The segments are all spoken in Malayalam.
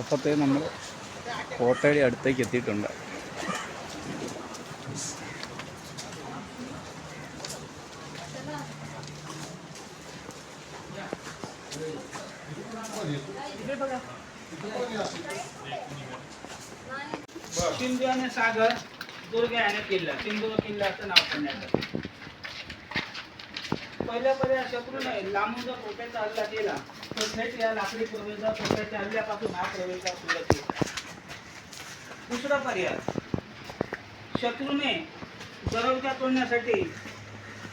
അപ്പോഴത്തേ നമ്മൾ കോട്ടയുടെ അടുത്തേക്ക് എത്തിയിട്ടുണ്ട്. सिंधू आणि सागर दुर्गा आणि किल्ला सिंधू किल्ल्याचं नाव पडण्याचं पहिल्या शत्रू नाही लांबून जर कोट्याचा हल्ला केला तर थेट या लाकडी प्रवेशा कोट्याच्या हल्ल्यापासून हा प्रवेशा सुरक्षित. दुसरा पर्याय शत्रूने दरवाजा तोडण्यासाठी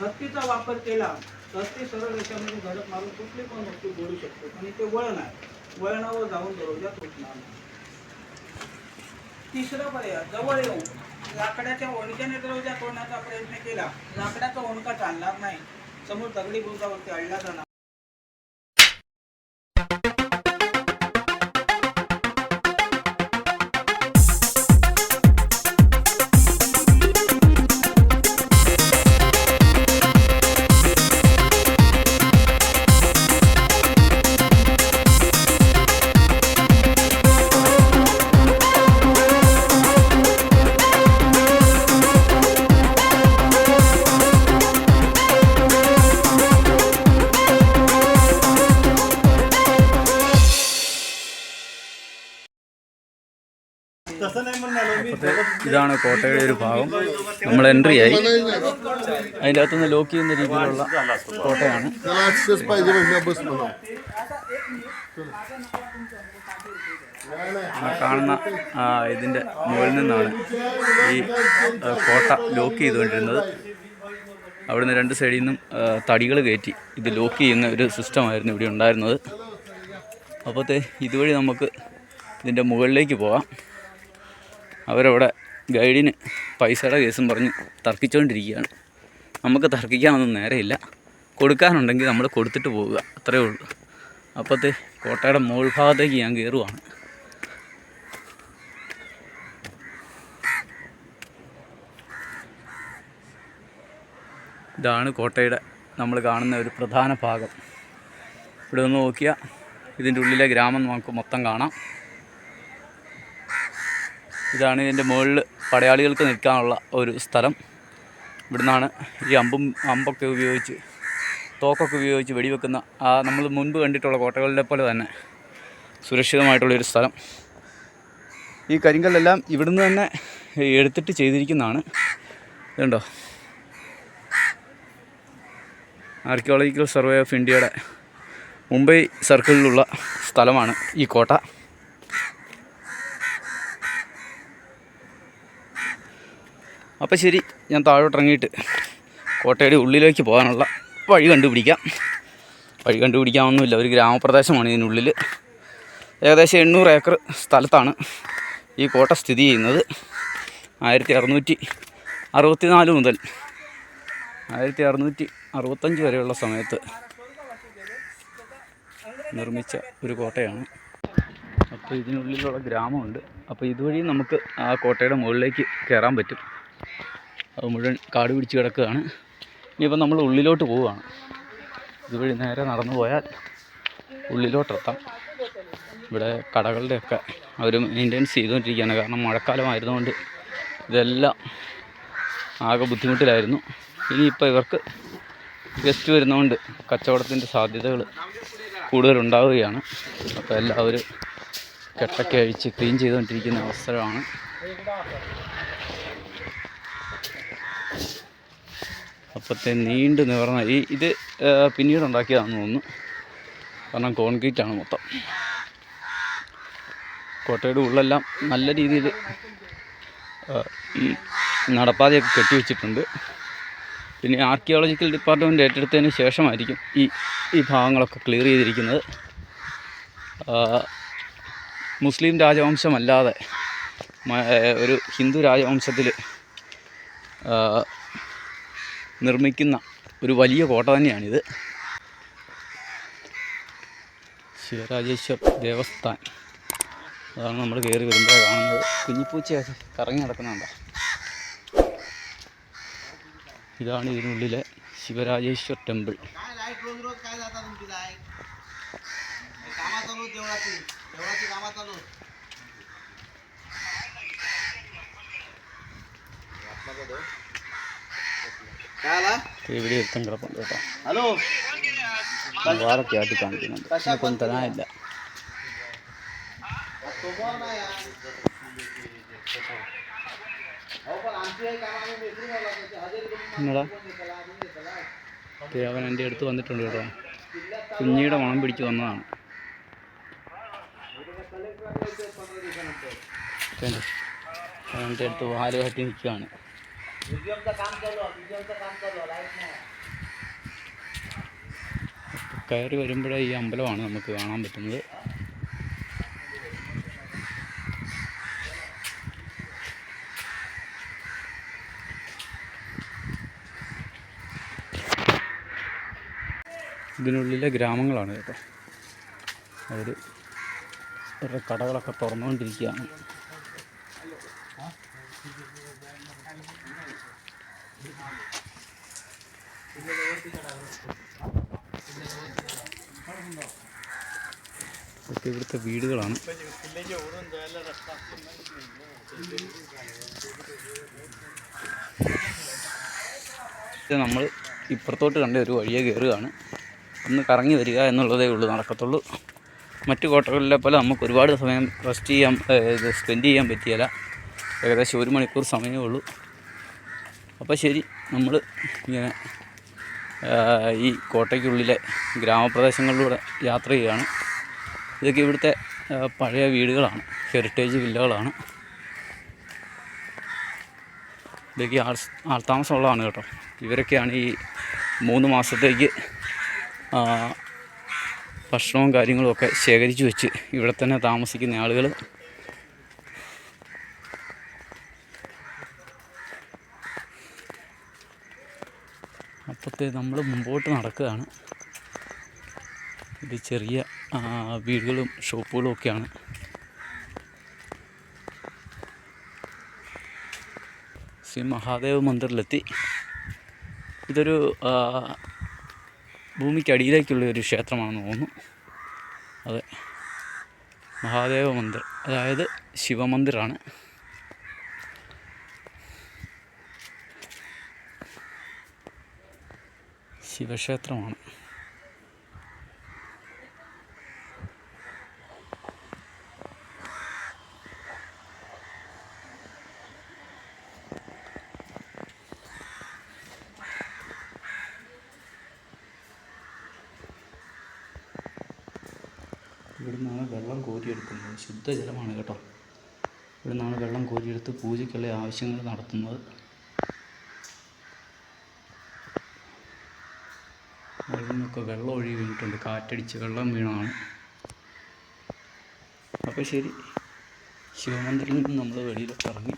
हत्तीचा वापर केला तर हत्ती सरळ रेषेमध्ये धडक मारून कुठली पण वस्तू बोलू शकतो आणि ते वळण आहे वळणावर जाऊन दरवाजा तुटणार नाही. तिसरा पर्याय जवळ येऊन लाकडाच्या ओणक्याने दरवाजा तोडण्याचा प्रयत्न केला. लाकडाचा ओणका चालणार नाही समोर दगडी बुरुजावरती अडला जाणार. ഇതാണ് കോട്ടയുടെ ഒരു ഭാഗം. നമ്മൾ എൻട്രി ആയി. അതിൻ്റെ അകത്തുനിന്ന് ലോക്ക് ചെയ്യുന്ന രീതിയിലുള്ള കോട്ടയാണ്. കാണുന്ന ഇതിൻ്റെ മുകളിൽ നിന്നാണ് ഈ കോട്ട ലോക്ക് ചെയ്തുകൊണ്ടിരുന്നത്. അവിടുന്ന് രണ്ട് സൈഡിൽ നിന്നും തടികൾ കയറ്റി ഇത് ലോക്ക് ചെയ്യുന്ന ഒരു സിസ്റ്റമായിരുന്നു ഇവിടെ ഉണ്ടായിരുന്നത്. അപ്പോഴത്തെ ഇതുവഴി നമുക്ക് ഇതിൻ്റെ മുകളിലേക്ക് പോകാം. അവരവിടെ ഗൈഡിന് പൈസയുടെ കേസും പറഞ്ഞ് തർക്കിച്ചുകൊണ്ടിരിക്കുകയാണ്. നമുക്ക് തർക്കിക്കാനൊന്നും നേരെയില്ല. കൊടുക്കാനുണ്ടെങ്കിൽ നമ്മൾ കൊടുത്തിട്ട് പോവുക, അത്രയേ ഉള്ളൂ. അപ്പോഴത്തെ കോട്ടയുടെ മുകൾ ഭാഗത്തേക്ക് ഞാൻ കയറുവാണ്. ഇതാണ് കോട്ടയുടെ നമ്മൾ കാണുന്ന ഒരു പ്രധാന ഭാഗം. ഇവിടെ ഒന്ന് നോക്കിയാൽ ഇതിൻ്റെ ഉള്ളിലെ ഗ്രാമം നമുക്ക് മൊത്തം കാണാം. ഇതാണ് ഇതിൻ്റെ മുകളിൽ പടയാളികൾക്ക് നിൽക്കാനുള്ള ഒരു സ്ഥലം. ഇവിടുന്നാണ് ഈ അമ്പൊക്കെ ഉപയോഗിച്ച് തോക്കൊക്കെ ഉപയോഗിച്ച് വെടിവെക്കുന്ന നമ്മൾ മുൻപ് കണ്ടിട്ടുള്ള കോട്ടകളിലെ പോലെ തന്നെ സുരക്ഷിതമായിട്ടുള്ളൊരു സ്ഥലം. ഈ കരിങ്കല്ലെല്ലാം ഇവിടുന്ന് തന്നെ എടുത്തിട്ട് ചെയ്തിരിക്കുന്നതാണ്. ഇതുണ്ടോ, ആർക്കിയോളജിക്കൽ സർവേ ഓഫ് ഇന്ത്യയുടെ മുംബൈ സർക്കിളിലുള്ള സ്ഥലമാണ് ഈ കോട്ട. അപ്പോൾ ശരി, ഞാൻ താഴോട്ടിറങ്ങിയിട്ട് കോട്ടയുടെ ഉള്ളിലേക്ക് പോകാനുള്ള വഴി കണ്ടുപിടിക്കാമൊന്നുമില്ല. ഒരു ഗ്രാമപ്രദേശമാണ് ഇതിനുള്ളിൽ. ഏകദേശം 800 ഏക്കർ സ്ഥലത്താണ് ഈ കോട്ട സ്ഥിതി ചെയ്യുന്നത്. 1664 മുതൽ 1665 വരെയുള്ള സമയത്ത് നിർമ്മിച്ച ഒരു കോട്ടയാണ്. അപ്പോൾ ഇതിനുള്ളിലുള്ള ഗ്രാമമുണ്ട്. അപ്പോൾ ഇതുവഴി നമുക്ക് ആ കോട്ടയുടെ മുകളിലേക്ക് കയറാൻ പറ്റും. അത് മുഴുവൻ കാട് പിടിച്ച് കിടക്കുകയാണ്. ഇനിയിപ്പോൾ നമ്മൾ ഉള്ളിലോട്ട് പോവുകയാണ്. ഇതുവഴി നേരെ നടന്നു പോയാൽ ഉള്ളിലോട്ടെത്താം. ഇവിടെ കടകളുടെയൊക്കെ അവർ മെയിൻ്റെനൻസ് ചെയ്തുകൊണ്ടിരിക്കുകയാണ്. കാരണം മഴക്കാലമായിരുന്നുകൊണ്ട് ഇതെല്ലാം ആകെ ബുദ്ധിമുട്ടിലായിരുന്നു. ഇനിയിപ്പോൾ ഇവർക്ക് ഗസ്റ്റ് വരുന്നതുകൊണ്ട് കച്ചവടത്തിൻ്റെ സാധ്യതകൾ കൂടുതലുണ്ടാവുകയാണ്. അപ്പോൾ എല്ലാവരും കെട്ടൊക്കെ അഴിച്ച് ക്ലീൻ ചെയ്തുകൊണ്ടിരിക്കുന്ന അവസരമാണ്. അപ്പോഴത്തെ നീണ്ടു നിവർന്ന ഇത് പിന്നീട് ഉണ്ടാക്കിയതാണെന്ന് തോന്നുന്നു. കാരണം കോൺക്രീറ്റാണ് മൊത്തം. കോട്ടയുടെ ഉള്ളെല്ലാം നല്ല രീതിയിൽ നടപ്പാതയൊക്കെ കെട്ടിവെച്ചിട്ടുണ്ട്. പിന്നെ ആർക്കിയോളജിക്കൽ ഡിപ്പാർട്ട്മെൻറ്റ് ഏറ്റെടുത്തതിന് ശേഷമായിരിക്കും ഈ ഭാഗങ്ങളൊക്കെ ക്ലിയർ ചെയ്തിരിക്കുന്നത്. മുസ്ലിം രാജവംശമല്ലാതെ ഒരു ഹിന്ദു രാജവംശത്തിൽ നിർമ്മിക്കുന്ന ഒരു വലിയ കോട്ട തന്നെയാണിത്. ശിവരാജേശ്വർ ദേവസ്ഥാൻ, അതാണ് നമ്മൾ കയറി വരുമ്പോൾ കാണുന്നത്. കുഞ്ഞിപ്പൂച്ചയൊക്കെ കറങ്ങി നടക്കുന്നുണ്ടോ. ഇതാണ് ഇതിനുള്ളിലെ शिवराजेश्वर टेम्पल। ഇവിടെ എത്തും കിടപ്പുണ്ട് കേട്ടോ. ഹലോ വാറൊക്കെ ആട്ടി കാണിക്കുന്നുണ്ട്. ഇതൊന്നും തരാനില്ല. എന്നടാ അവൻ എൻ്റെ അടുത്ത് വന്നിട്ടുണ്ട് കേട്ടോ. കുഞ്ഞിയുടെ മണം പിടിച്ച് വന്നതാണ്. എൻ്റെ അടുത്ത് വാല് കട്ടി നിൽക്കുകയാണ്. കയറി വരുമ്പോഴേ ഈ അമ്പലമാണ് നമുക്ക് കാണാൻ പറ്റുന്നത്. ഇതിനുള്ളിലെ ഗ്രാമങ്ങളാണ് കേട്ടോ. അവർ അവരുടെ കടകളൊക്കെ തുറന്നുകൊണ്ടിരിക്കുകയാണ്. ഇതൊക്കെ ഇവിടുത്തെ വീടുകളാണ്. ഇത് നമ്മൾ ഇപ്പുറത്തോട്ട് കണ്ട ഒരു വഴിയെ കയറുകയാണ്. ഒന്ന് കറങ്ങി വരിക എന്നുള്ളതേ ഉള്ളൂ നടക്കത്തുള്ളൂ. മറ്റു കോട്ടകളിലെ പോലെ നമുക്ക് ഒരുപാട് സമയം റെസ്റ്റ് ചെയ്യാൻ സ്പെൻഡ് ചെയ്യാൻ പറ്റിയില്ല. ഏകദേശം 1 മണിക്കൂർ സമയമേ ഉള്ളൂ. അപ്പോൾ ശരി, നമ്മൾ ഇങ്ങനെ ഈ കോട്ടയ്ക്കുള്ളിലെ ഗ്രാമപ്രദേശങ്ങളിലൂടെ യാത്ര ചെയ്യുകയാണ്. ഇതൊക്കെ ഇവിടുത്തെ പഴയ വീടുകളാണ്, ഹെറിറ്റേജ് വില്ലകളാണ്. ഇതൊക്കെ ആൾത്താമസമുള്ളതാണ് കേട്ടോ. ഇവരൊക്കെയാണ് ഈ 3 മാസത്തേക്ക് ഭക്ഷണവും കാര്യങ്ങളുമൊക്കെ ശേഖരിച്ച് വെച്ച് ഇവിടെ തന്നെ താമസിക്കുന്ന ആളുകൾ. അപ്പോഴത്തെ നമ്മൾ മുമ്പോട്ട് നടക്കുകയാണ്. ഇത് ചെറിയ വീടുകളും ഷോപ്പുകളും ഒക്കെയാണ്. ശ്രീ മഹാദേവ് മന്ദിറിലെത്തി. ഇതൊരു ഭൂമിക്കടിയിലേക്കുള്ള ഒരു ക്ഷേത്രമാണെന്ന് തോന്നുന്നു. അതെ, മഹാദേവ മന്ദിർ, അതായത് ശിവമന്ദിറാണ്. ശിവക്ഷേത്രമാണ്. ഇവിടെ നിന്നാണ് വെള്ളം കോരിയെടുക്കുന്നത്. ശുദ്ധജലമാണ് കേട്ടോ. ഇവിടെ നിന്നാണ് വെള്ളം കോരിയെടുത്ത് പൂജയ്ക്കുള്ള ആവശ്യങ്ങൾ നടത്തുന്നത്. അവിടെ നിന്നൊക്കെ വെള്ളം ഒഴുകി വീണിട്ടുണ്ട്. കാറ്റടിച്ച് വെള്ളം വീണതാണ്. അപ്പോൾ ശരി, ശിവമന്ദിറിൽ നിന്ന് നമ്മൾ വെളിയിലൊക്കെ ഇറങ്ങി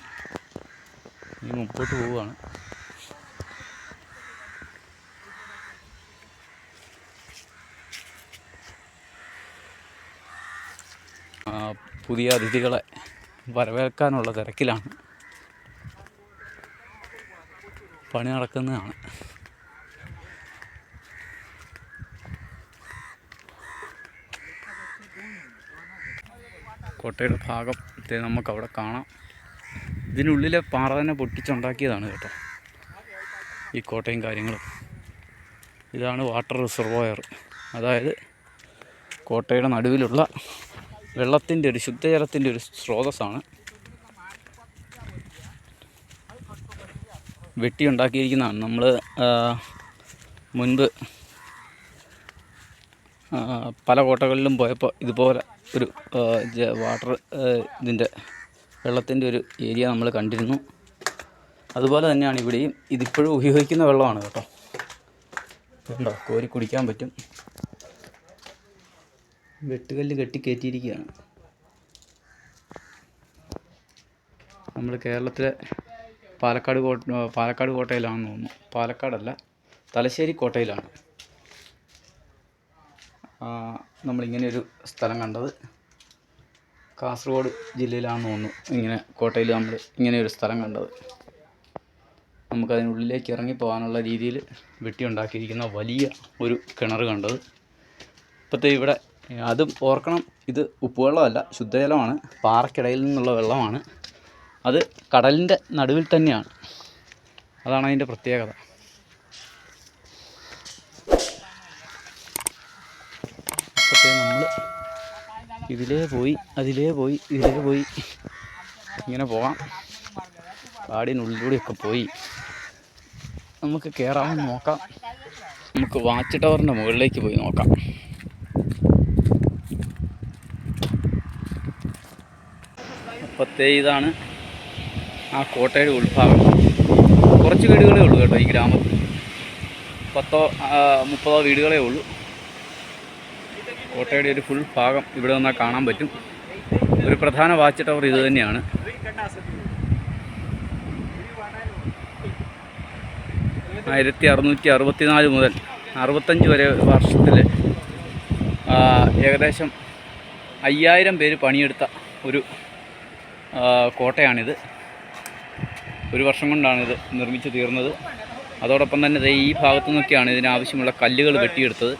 ഇനി മുമ്പോട്ട് പോവുകയാണ്. പുതിയ അതിഥികളെ വരവേൽക്കാനുള്ള തിരക്കിലാണ്. പണി നടക്കുന്നതാണ്. കോട്ടയുടെ ഭാഗത്തെ നമുക്കവിടെ കാണാം. ഇതിനുള്ളിലെ പാറ തന്നെ പൊട്ടിച്ചുണ്ടാക്കിയതാണ് കേട്ടോ ഈ കോട്ടയും കാര്യങ്ങളും. ഇതാണ് വാട്ടർ റിസർവോയർ, അതായത് കോട്ടയുടെ നടുവിലുള്ള വെള്ളത്തിൻ്റെ ഒരു ശുദ്ധജലത്തിൻ്റെ ഒരു സ്രോതസ്സാണ്. വെട്ടിയുണ്ടാക്കിയിരിക്കുന്നതാണ്. നമ്മൾ മുൻപ് പല കോട്ടകളിലും പോയപ്പോൾ ഇതുപോലെ ഒരു വാട്ടർ ഇതിൻ്റെ വെള്ളത്തിൻ്റെ ഒരു ഏരിയ നമ്മൾ കണ്ടിരുന്നു. അതുപോലെ തന്നെയാണ് ഇവിടെയും. ഇതിപ്പോഴും ഉപയോഗിക്കുന്ന വെള്ളമാണ് കേട്ടോ. ഉണ്ടോ, കോരി കുടിക്കാൻ പറ്റും. വെട്ടുകല്ല് കെട്ടി കയറ്റിയിരിക്കുകയാണ്. നമ്മൾ കേരളത്തിലെ പാലക്കാട് കോട്ടയിലാണെന്ന് തോന്നുന്നു. പാലക്കാടല്ല, തലശ്ശേരി കോട്ടയിലാണ് നമ്മളിങ്ങനെയൊരു സ്ഥലം കണ്ടത്. കാസർഗോഡ് ജില്ലയിലാണെന്ന് തോന്നുന്നു ഇങ്ങനെ കോട്ടയിൽ നമ്മൾ ഇങ്ങനെയൊരു സ്ഥലം കണ്ടത്. നമുക്കതിനുള്ളിലേക്ക് ഇറങ്ങിപ്പോകാനുള്ള രീതിയിൽ വെട്ടിയുണ്ടാക്കിയിരിക്കുന്ന വലിയ ഒരു കിണർ കണ്ടത്. ഇപ്പോഴത്തെ ഇവിടെ അതും ഓർക്കണം, ഇത് ഉപ്പുവെള്ളമല്ല, ശുദ്ധജലമാണ്. പാറക്കിടയിൽ നിന്നുള്ള വെള്ളമാണ്. അത് കടലിൻ്റെ നടുവിൽ തന്നെയാണ്. അതാണ് അതിൻ്റെ പ്രത്യേകത. അപ്പോഴത്തേ നമ്മൾ ഇതിലേ പോയി അതിലേ പോയി ഇതിലേ പോയി ഇങ്ങനെ പോകാം. കാടിനുള്ളിലൂടെയൊക്കെ പോയി നമുക്ക് കയറാമെന്ന് നോക്കാം. നമുക്ക് വാച്ച് ടവറിൻ്റെ മുകളിലേക്ക് പോയി നോക്കാം. അപ്പോഴത്തേ ഇതാണ് ആ കോട്ടയുടെ ഉൾഭാഗം. കുറച്ച് വീടുകളേ ഉള്ളൂ കേട്ടോ ഈ ഗ്രാമത്തിൽ. 10-30 വീടുകളേ ഉള്ളൂ. കോട്ടയുടെ ഒരു ഫുൾ ഭാഗം ഇവിടെ വന്നാൽ കാണാൻ പറ്റും. ഒരു പ്രധാന വാച്ച് ടവർ ഇത് തന്നെയാണ്. – 1664 മുതൽ 65 വരെ വർഷത്തിൽ ഏകദേശം 5000 പേര് പണിയെടുത്ത ഒരു കോട്ടയാണിത്. ഒരു വർഷം കൊണ്ടാണിത് നിർമ്മിച്ച് തീർന്നത്. അതോടൊപ്പം തന്നെ ഈ ഭാഗത്തു നിന്നൊക്കെയാണ് ഇതിനാവശ്യമുള്ള കല്ലുകൾ വെട്ടിയെടുത്തത്.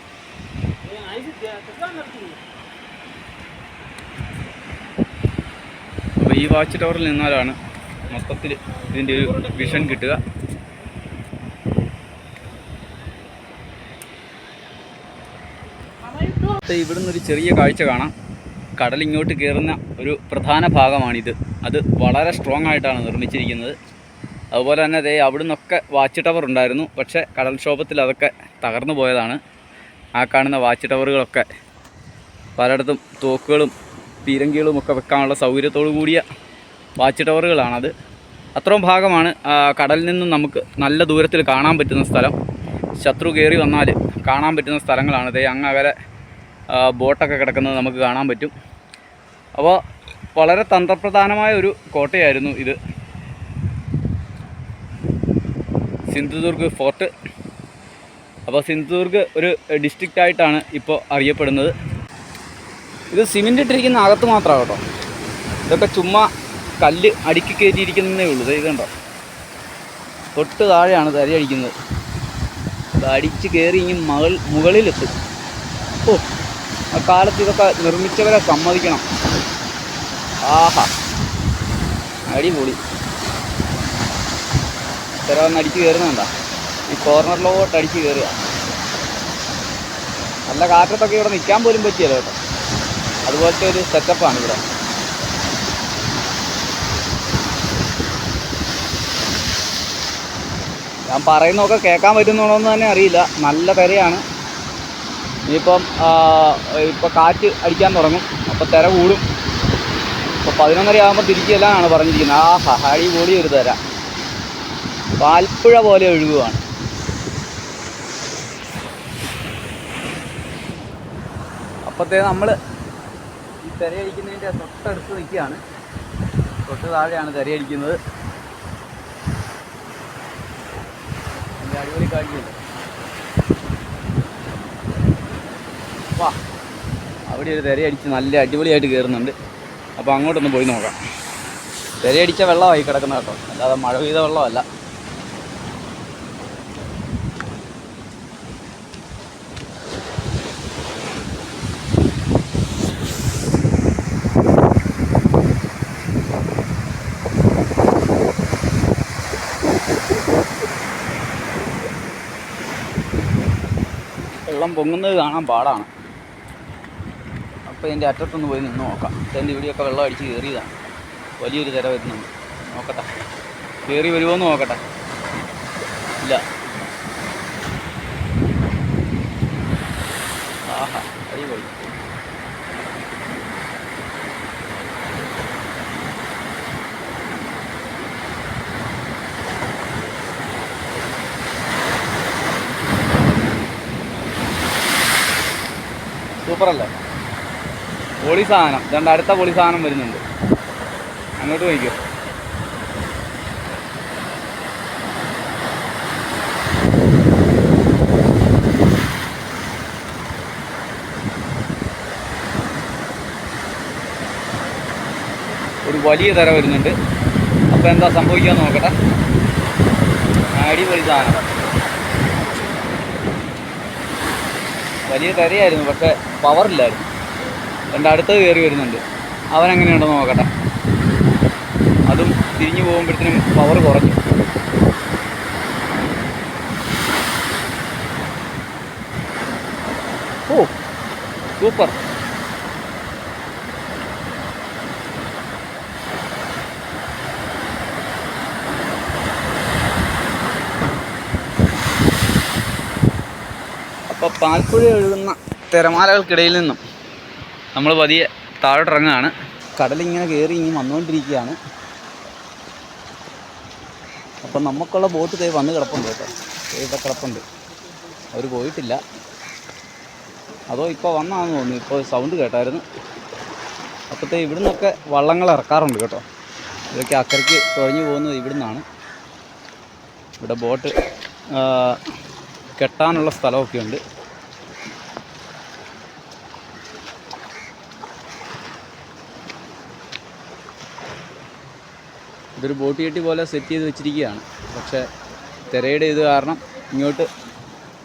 അപ്പോൾ ഈ വാച്ച് ടവറിൽ നിന്നാലാണ് മൊത്തത്തിൽ ഇതിൻ്റെ ഒരു വിഷൻ കിട്ടുക. ഇവിടുന്ന് ഒരു ചെറിയ കാഴ്ച കാണാം. കടൽ ഇങ്ങോട്ട് കയറുന്ന ഒരു പ്രധാന ഭാഗമാണിത്. അത് വളരെ സ്ട്രോങ് ആയിട്ടാണ് നിർമ്മിച്ചിരിക്കുന്നത്. അതുപോലെ തന്നെ അവിടെ നിന്നൊക്കെ വാച്ച് ടവർ ഉണ്ടായിരുന്നു. പക്ഷേ കടൽക്ഷോഭത്തിൽ അതൊക്കെ തകർന്നു പോയതാണ്. ആ കാണുന്ന വാച്ച് ടവറുകളൊക്കെ പലയിടത്തും തോക്കുകളും പീരങ്കികളും ഒക്കെ വെക്കാനുള്ള സൗകര്യത്തോടു കൂടിയ വാച്ച് ടവറുകളാണത്. അത്രയും ഭാഗമാണ് കടലിൽ നിന്നും നമുക്ക് നല്ല ദൂരത്തിൽ കാണാൻ പറ്റുന്ന സ്ഥലം. ശത്രു കയറി വന്നാൽ കാണാൻ പറ്റുന്ന സ്ഥലങ്ങളാണ്. അങ്ങ് അകലെ ബോട്ടൊക്കെ കിടക്കുന്നത് നമുക്ക് കാണാൻ പറ്റും. അപ്പോൾ വളരെ തന്ത്രപ്രധാനമായ ഒരു കോട്ടയായിരുന്നു ഇത്. സിന്ധുദുർഗ് ഫോർട്ട്. അപ്പോൾ സിന്ധുദുർഗ് ഒരു ഡിസ്ട്രിക്റ്റ് ആയിട്ടാണ് ഇപ്പോൾ അറിയപ്പെടുന്നത്. ഇത് സിമെൻ്റ് ഇട്ടിരിക്കുന്ന അകത്ത് മാത്രമാണ് കേട്ടോ. ഇതൊക്കെ ചുമ്മാ കല്ല് അടുക്കി കയറ്റിയിരിക്കുന്നതേ ഉള്ളൂ. ഇത് കണ്ടോ, തൊട്ട് താഴെയാണ് തരയടിക്കുന്നത്. ഇത് അടിച്ച് കയറി ഇനി മുകളിലെത്തും. ഓ, ആ കാലത്ത് ഇതൊക്കെ നിർമ്മിച്ചവരെ സമ്മതിക്കണം. ആഹാ, അടിപൊളി. ഇത്ര വന്ന് അടിച്ച് കയറുന്നുണ്ടോ? ഈ കോർണറിലോട്ട് അടിച്ച് കയറുക. നല്ല കാറ്റത്തൊക്കെ ഇവിടെ നിൽക്കാൻ പോലും പറ്റിയല്ലോ കേട്ടോ. അതുപോലത്തെ ഒരു സെറ്റപ്പാണ് ഇവിടെ. ഞാൻ പറയുന്നതൊക്കെ കേൾക്കാൻ പറ്റുന്നുണ്ടോയെന്ന് തന്നെ അറിയില്ല. നല്ല തിരയാണ്. ഇനിയിപ്പം കാറ്റ് അടിക്കാൻ തുടങ്ങും. അപ്പോൾ തിര കൂടും. ഇപ്പോൾ 11:30 ആകുമ്പോൾ തിരിച്ചെല്ലാമാണ് പറഞ്ഞിരിക്കുന്നത്. ആഹാ, അടിപൊളി ഒരു തിര. പാൽപ്പുഴ പോലെ ഒഴുകുകയാണ്. അപ്പോഴത്തേ നമ്മൾ ഈ തിരയടിക്കുന്നതിൻ്റെ തൊട്ടടുത്ത് നിൽക്കുകയാണ്. തൊട്ട് താഴെയാണ് തിരയടിക്കുന്നത്. എൻ്റെ അടിപൊളി കാഴ്ചയില്ല. വാ, അവിടെ ഒരു തിരയടിച്ച് നല്ല അടിപൊളിയായിട്ട് കയറുന്നുണ്ട്. അപ്പോൾ അങ്ങോട്ടൊന്ന് പോയി നോക്കാം. തിരയടിച്ച വെള്ളമായി കിടക്കുന്ന കേട്ടോ, അല്ലാതെ മഴ പെയ്ത വെള്ളമല്ല. വെള്ളം പൊങ്ങുന്നത് കാണാൻ പാടാണ്. അപ്പോൾ ഇതിൻ്റെ അറ്റത്തൊന്ന് പോയി നിന്ന് നോക്കാം. ഇതിൻ്റെ ഇവിടെയൊക്കെ വെള്ളം അടിച്ച് കയറിയതാണ്. വലിയൊരു തിര വരുന്നുണ്ട്. നോക്കട്ടെ, കയറി വരുമോ എന്ന് നോക്കട്ടെ. ഇല്ല. ആഹാ, അടിപൊളി. സൂപ്പറല്ലേ? പൊളി സാധനം. ഇതുകൊണ്ട് അടുത്ത പൊളി സാധനം വരുന്നുണ്ട്. അങ്ങോട്ട് പോയിക്കോ. ഒരു വലിയ തിര വരുന്നുണ്ട്. അപ്പോൾ എന്താ സംഭവിക്കാന്ന് നോക്കട്ടെ. അടിപൊളി സാധനം. വലിയ തിരയായിരുന്നു, പക്ഷേ പവറില്ലായിരുന്നു. എൻ്റെ അടുത്തത് കയറി വരുന്നുണ്ട്. അവനെങ്ങനെയുണ്ടെന്ന് നോക്കട്ടെ. അതും തിരിഞ്ഞു പോകുമ്പോഴത്തേനും പവർ കുറഞ്ഞു. ഓ സൂപ്പർ. അപ്പോൾ പാൽപ്പുഴ ഒഴുകുന്ന തിരമാലകൾക്കിടയിൽ നിന്നും നമ്മൾ പതിയെ താഴോട്ടിറങ്ങുകയാണ്. കടലിങ്ങനെ കയറി ഇങ്ങനെ വന്നുകൊണ്ടിരിക്കുകയാണ്. അപ്പം നമുക്കുള്ള ബോട്ട് ദേ വന്ന് കിടപ്പുണ്ട് കേട്ടോ. ഇവിടെ കിടപ്പുണ്ട്. അവർ പോയിട്ടില്ല. അതോ ഇപ്പോൾ വന്നാന്ന് തോന്നുന്നു. ഇപ്പോൾ സൗണ്ട് കേട്ടായിരുന്നു. അപ്പോഴത്തെ ഇവിടെ നിന്നൊക്കെ വള്ളങ്ങൾ ഇറക്കാറുണ്ട് കേട്ടോ. ഇതൊക്കെ അക്കരയ്ക്ക് തുഴഞ്ഞു പോകുന്നത് ഇവിടെ നിന്നാണ്. ഇവിടെ ബോട്ട് കെട്ടാനുള്ള സ്ഥലമൊക്കെ ഉണ്ട്. ഇതൊരു ബോട്ട് കെട്ടി പോലെ സെറ്റ് ചെയ്ത് വെച്ചിരിക്കുകയാണ്. പക്ഷേ തിരയുടെ ഇത് കാരണം ഇങ്ങോട്ട്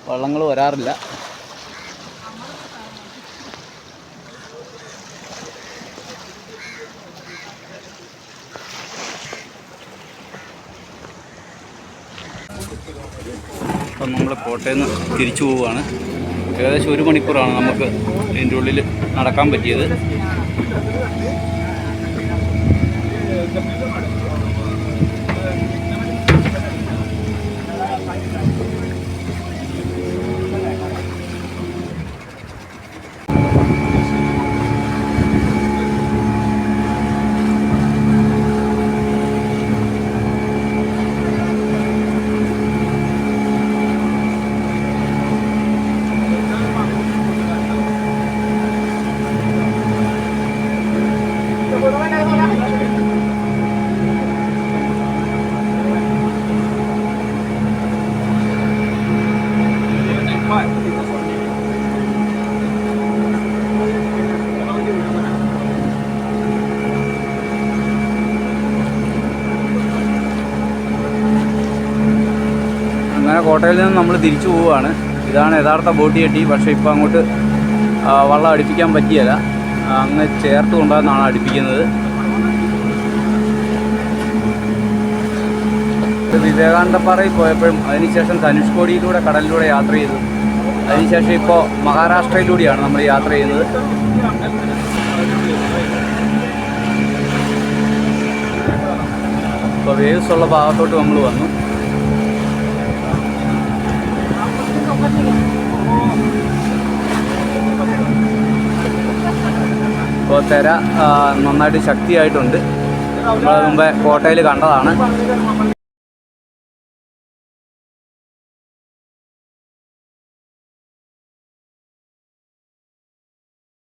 വള്ളങ്ങൾ വരാറില്ല. അപ്പം നമ്മൾ കോട്ടയിൽ നിന്ന് തിരിച്ചു പോവുകയാണ്. ഏകദേശം 1 മണിക്കൂറാണ് നമുക്ക് ഇതിൻ്റെ ഉള്ളിൽ നടക്കാൻ പറ്റിയത്. അങ്ങനെ കോട്ടയിൽ നിന്ന് നമ്മൾ തിരിച്ചു പോവുകയാണ്. ഇതാണ് യഥാർത്ഥ ബോട്ട് കെട്ടി. പക്ഷേ ഇപ്പോൾ അങ്ങോട്ട് വള്ളം അടുപ്പിക്കാൻ പറ്റിയല്ല. അങ്ങ് ചേർത്ത് കൊണ്ടുവന്നാണ് അടുപ്പിക്കുന്നത്. വിവേകാനന്ദപ്പാറയിൽ പോയപ്പോഴും അതിനുശേഷം ധനുഷ്കോടിയിലൂടെ കടലിലൂടെ യാത്ര ചെയ്തു. അതിനുശേഷം ഇപ്പോൾ മഹാരാഷ്ട്രയിലൂടെയാണ് നമ്മൾ യാത്ര ചെയ്യുന്നത്. ഇപ്പോൾ വേവ്സ് ഉള്ള ഭാഗത്തോട്ട് നമ്മൾ വന്നു. ഇപ്പോൾ തിര നന്നായിട്ട് ശക്തിയായിട്ടുണ്ട്. നമ്മൾ മുമ്പേ കോട്ടയിൽ കണ്ടതാണ്.